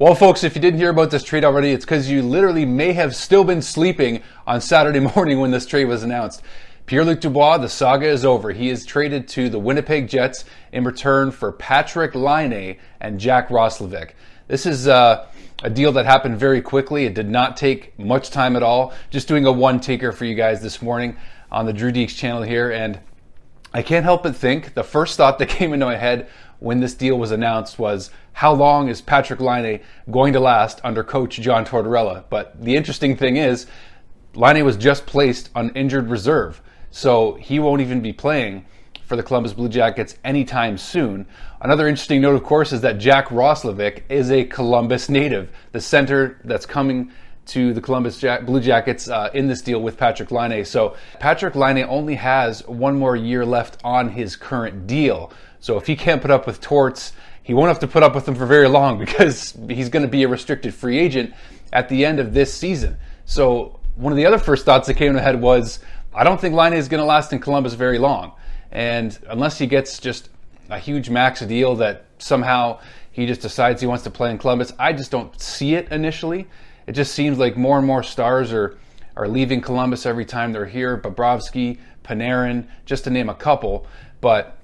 Well, folks, if you didn't hear about this trade already, it's because you literally may have still been sleeping on Saturday morning when this trade was announced. Pierre-Luc Dubois, the saga is over. He is traded to the Winnipeg Jets in return for Patrik Laine and Jack Roslovic. This is a deal that happened very quickly. It did not take much time at all. Just doing a one-taker for you guys this morning on the Drew Deeks channel here. And I can't help but think the first thought that came into my head when this deal was announced was, how long is Patrik Laine going to last under coach John Tortorella? But the interesting thing is, Laine was just placed on injured reserve, so he won't even be playing for the Columbus Blue Jackets anytime soon. Another interesting note, of course, is that Jack Roslovic is a Columbus native, the center that's coming to the Columbus Blue Jackets in this deal with Patrik Laine. So Patrik Laine only has one more year left on his current deal. So if he can't put up with Torts, he won't have to put up with them for very long, because he's going to be a restricted free agent at the end of this season. So one of the other first thoughts that came to my head was, I don't think Laine is going to last in Columbus very long. And unless he gets just a huge max deal that somehow he just decides he wants to play in Columbus, I just don't see it initially. It just seems like more and more stars are leaving Columbus every time they're here. Bobrovsky, Panarin, just to name a couple. But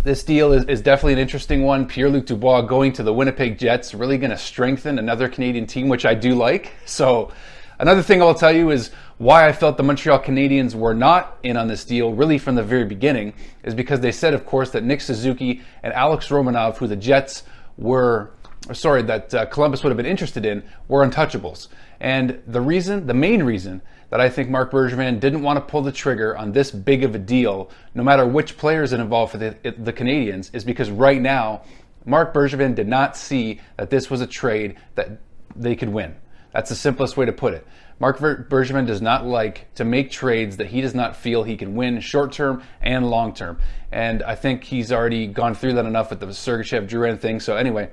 this deal is definitely an interesting one. Pierre-Luc Dubois going to the Winnipeg Jets, really going to strengthen another Canadian team, which I do like. So another thing I'll tell you is why I felt the Montreal Canadiens were not in on this deal really from the very beginning is because they said, of course, that Nick Suzuki and Alex Romanov, who the Jets were, that Columbus would have been interested in, were untouchables. And the main reason that I think Marc Bergevin didn't want to pull the trigger on this big of a deal, no matter which players are involved for the Canadiens, is because right now, Marc Bergevin did not see that this was a trade that they could win. That's the simplest way to put it. Marc Bergevin does not like to make trades that he does not feel he can win short-term and long-term. And I think he's already gone through that enough with the Sergachev-Drouin thing. So anyway,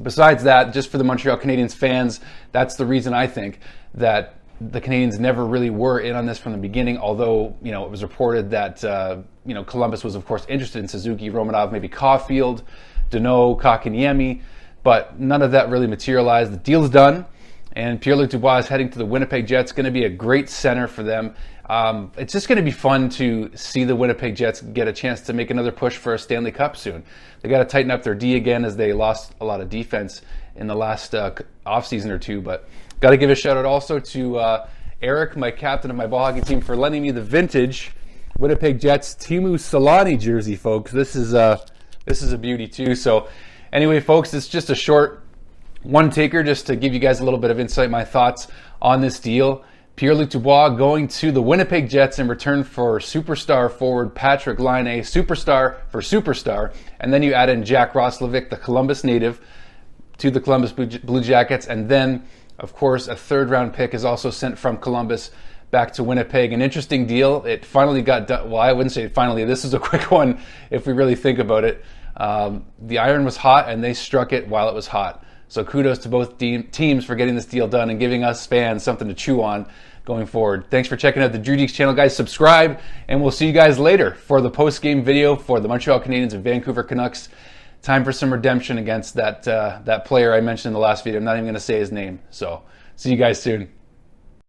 besides that, just for the Montreal Canadiens fans, that's the reason I think that the Canadiens never really were in on this from the beginning, although, it was reported that, Columbus was, of course, interested in Suzuki, Romanov, maybe Caulfield, Danault, Kotkaniemi, but none of that really materialized. The deal's done, and Pierre-Luc Dubois is heading to the Winnipeg Jets. Going to be a great center for them. It's just going to be fun to see the Winnipeg Jets get a chance to make another push for a Stanley Cup soon. They got to tighten up their D again, as they lost a lot of defense in the last offseason or two, but got to give a shout out also to Eric, my captain of my ball hockey team, for lending me the vintage Winnipeg Jets Teemu Selanne jersey, folks. This is a beauty too. So anyway, folks, it's just a short one taker just to give you guys a little bit of insight, my thoughts on this deal. Pierre-Luc Dubois going to the Winnipeg Jets in return for superstar forward Patrik Laine, superstar for superstar, and then you add in Jack Roslovic, the Columbus native, to the Columbus Blue Jackets, and then, of course, a third-round pick is also sent from Columbus back to Winnipeg. An interesting deal. It finally got done. Well, I wouldn't say finally. This is a quick one if we really think about it. The iron was hot, and they struck it while it was hot. So kudos to both teams for getting this deal done and giving us fans something to chew on going forward. Thanks for checking out the Drew Deeks channel, guys. Subscribe, and we'll see you guys later for the post-game video for the Montreal Canadiens and Vancouver Canucks. Time for some redemption against that player I mentioned in the last video. I'm not even going to say his name. So see you guys soon.